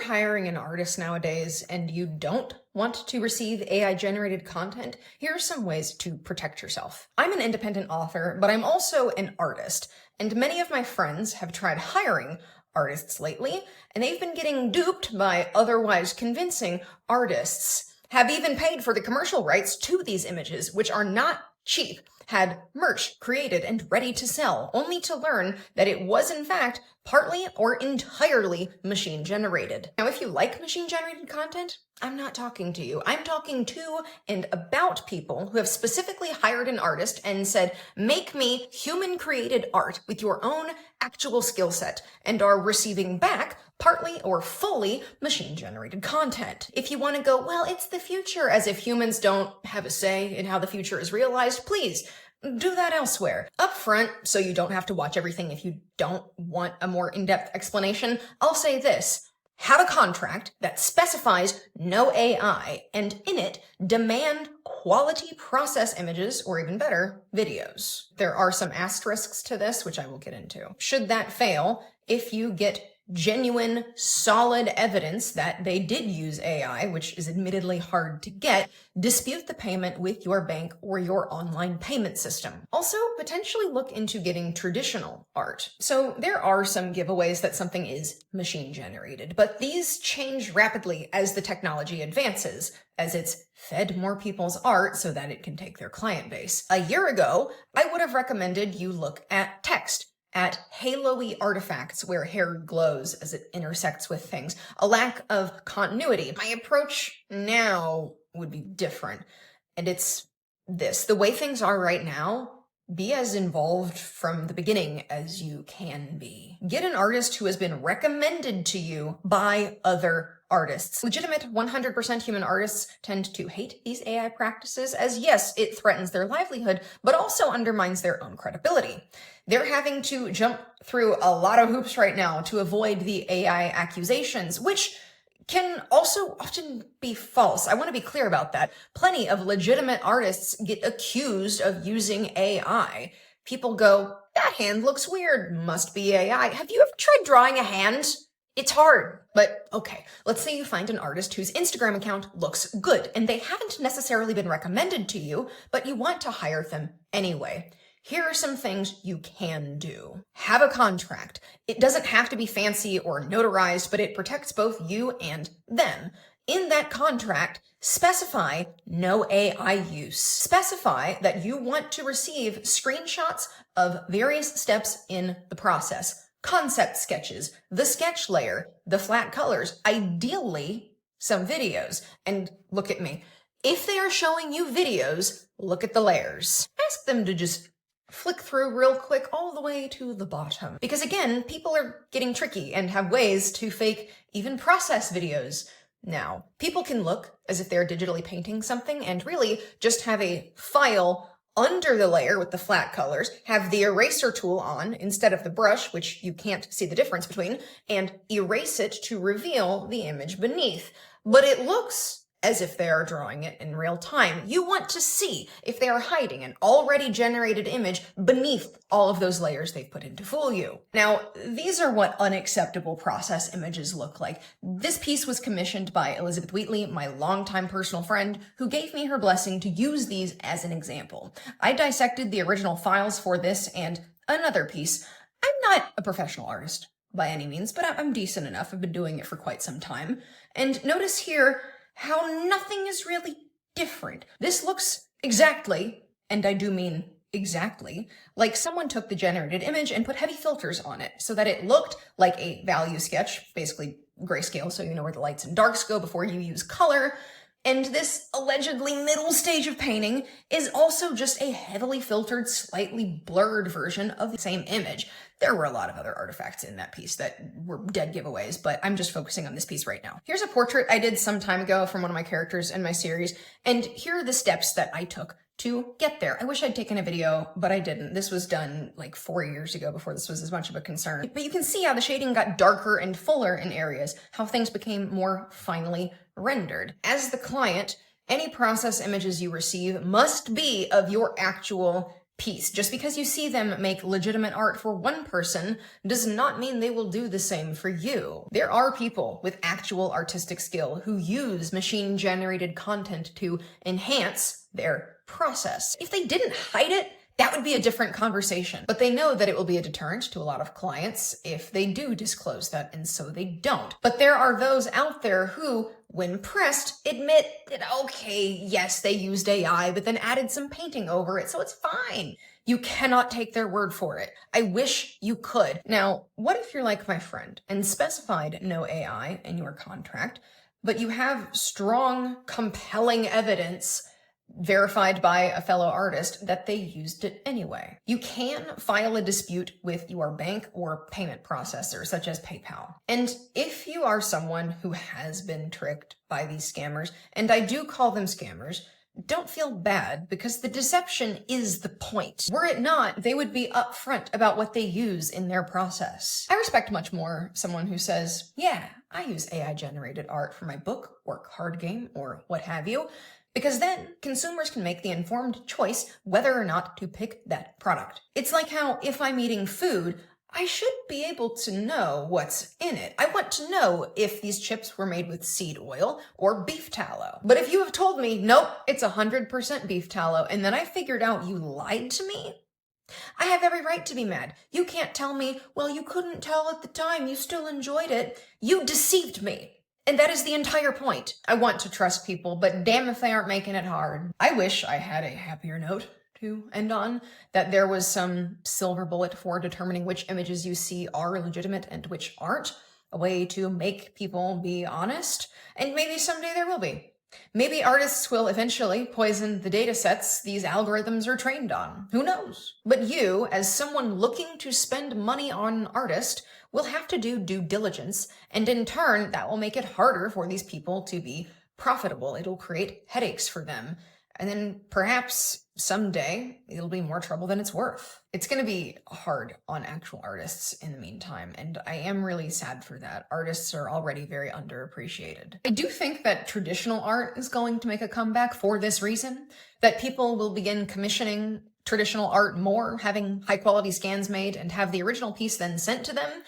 you're hiring an artist nowadays and you don't want to receive AI-generated content, here are some ways to protect yourself. I'm an independent author, but I'm also an artist, and many of my friends have tried hiring artists lately, and they've been getting duped by otherwise convincing artists, have even paid for the commercial rights to these images, which are not cheap, had merch created and ready to sell, only to learn that it was in fact partly or entirely machine-generated. Now, if you like machine-generated content, I'm not talking to you. I'm talking to and about people who have specifically hired an artist and said, make me human-created art with your own actual skill set, and are receiving back partly or fully machine-generated content. If you want to go, well, it's the future, as if humans don't have a say in how the future is realized, please do that elsewhere. Up front, so you don't have to watch everything if you don't want a more in-depth explanation, I'll say this. Have a contract that specifies no AI, and in it, demand quality process images, or even better, videos. There are some asterisks to this, which I will get into. Should that fail, if you get genuine, solid evidence that they did use AI, which is admittedly hard to get, dispute the payment with your bank or your online payment system. Also, potentially look into getting traditional art. So there are some giveaways that something is machine-generated, but these change rapidly as the technology advances, as it's fed more people's art so that it can take their client base. A year ago, I would have recommended you look at text, at halo-y artifacts where hair glows as it intersects with things, a lack of continuity. My approach now would be different, and it's this. The way things are right now, be as involved from the beginning as you can be. Get an artist who has been recommended to you by other artists. Legitimate 100% human artists tend to hate these AI practices, as yes, it threatens their livelihood, but also undermines their own credibility. They're having to jump through a lot of hoops right now to avoid the AI accusations, which can also often be false. I want to be clear about that. Plenty of legitimate artists get accused of using AI. People go, that hand looks weird, must be AI. Have you ever tried drawing a hand? It's hard, but okay. Let's say you find an artist whose Instagram account looks good, and they haven't necessarily been recommended to you, but you want to hire them anyway. Here are some things you can do. Have a contract. It doesn't have to be fancy or notarized, but it protects both you and them. In that contract, specify no AI use. Specify that you want to receive screenshots of various steps in the process. Concept sketches, the sketch layer, the flat colors, ideally some videos. And look at me. If they are showing you videos, look at the layers. Ask them to just flick through real quick all the way to the bottom. Because again, people are getting tricky and have ways to fake even process videos now. People can look as if they're digitally painting something and really just have a file under the layer with the flat colors, have the eraser tool on instead of the brush, which you can't see the difference between, and erase it to reveal the image beneath. But it looks as if they are drawing it in real time. You want to see if they are hiding an already generated image beneath all of those layers they've put in to fool you. Now, these are what unacceptable process images look like. This piece was commissioned by Elizabeth Wheatley, my longtime personal friend, who gave me her blessing to use these as an example. I dissected the original files for this and another piece. I'm not a professional artist by any means, but I'm decent enough. I've been doing it for quite some time. And notice here how nothing is really different. This looks exactly, and I do mean exactly, like someone took the generated image and put heavy filters on it so that it looked like a value sketch, basically grayscale, so you know where the lights and darks go before you use color. And this allegedly middle stage of painting is also just a heavily filtered, slightly blurred version of the same image. There were a lot of other artifacts in that piece that were dead giveaways, but I'm just focusing on this piece right now. Here's a portrait I did some time ago from one of my characters in my series, and here are the steps that I took to get there. I wish I'd taken a video, but I didn't. This was done like 4 years ago before this was as much of a concern. But you can see how the shading got darker and fuller in areas, how things became more finely rendered. As the client, any process images you receive must be of your actual piece. Just because you see them make legitimate art for one person does not mean they will do the same for you. There are people with actual artistic skill who use machine-generated content to enhance their process. If they didn't hide it, that would be a different conversation. But they know that it will be a deterrent to a lot of clients if they do disclose that, and so they don't. But there are those out there who, when pressed, admit that, okay, yes, they used AI, but then added some painting over it, so it's fine. You cannot take their word for it. I wish you could. Now, what if you're like my friend and specified no AI in your contract, but you have strong, compelling evidence verified by a fellow artist that they used it anyway? You can file a dispute with your bank or payment processor, such as PayPal. And if you are someone who has been tricked by these scammers, and I do call them scammers, don't feel bad, because the deception is the point. Were it not, they would be upfront about what they use in their process. I respect much more someone who says, yeah, I use AI-generated art for my book or card game or what have you, because then consumers can make the informed choice whether or not to pick that product. It's like how if I'm eating food, I should be able to know what's in it. I want to know if these chips were made with seed oil or beef tallow. But if you have told me, nope, it's 100% beef tallow, and then I figured out you lied to me, I have every right to be mad. You can't tell me, well, you couldn't tell at the time, you still enjoyed it. You deceived me. And that is the entire point. I want to trust people, but damn if they aren't making it hard. I wish I had a happier note to end on, that there was some silver bullet for determining which images you see are legitimate and which aren't, a way to make people be honest, and maybe someday there will be. Maybe artists will eventually poison the data sets these algorithms are trained on. Who knows? But you, as someone looking to spend money on an artist, will have to do due diligence, and in turn, that will make it harder for these people to be profitable. It'll create headaches for them. And then perhaps someday it'll be more trouble than it's worth. It's going to be hard on actual artists in the meantime, and I am really sad for that. Artists are already very underappreciated. I do think that traditional art is going to make a comeback for this reason, that people will begin commissioning traditional art more, having high quality scans made, and have the original piece then sent to them.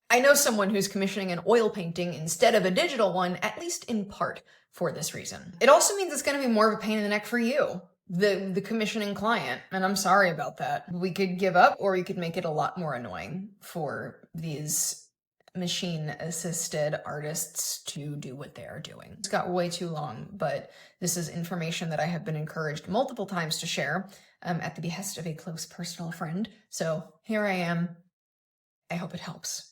I know someone who's commissioning an oil painting instead of a digital one, at least in part, for this reason. It also means it's going to be more of a pain in the neck for you, the commissioning client, and I'm sorry about that. We could give up, or we could make it a lot more annoying for these machine-assisted artists to do what they are doing. It's got way too long, but this is information that I have been encouraged multiple times to share at the behest of a close personal friend. So here I am. I hope it helps.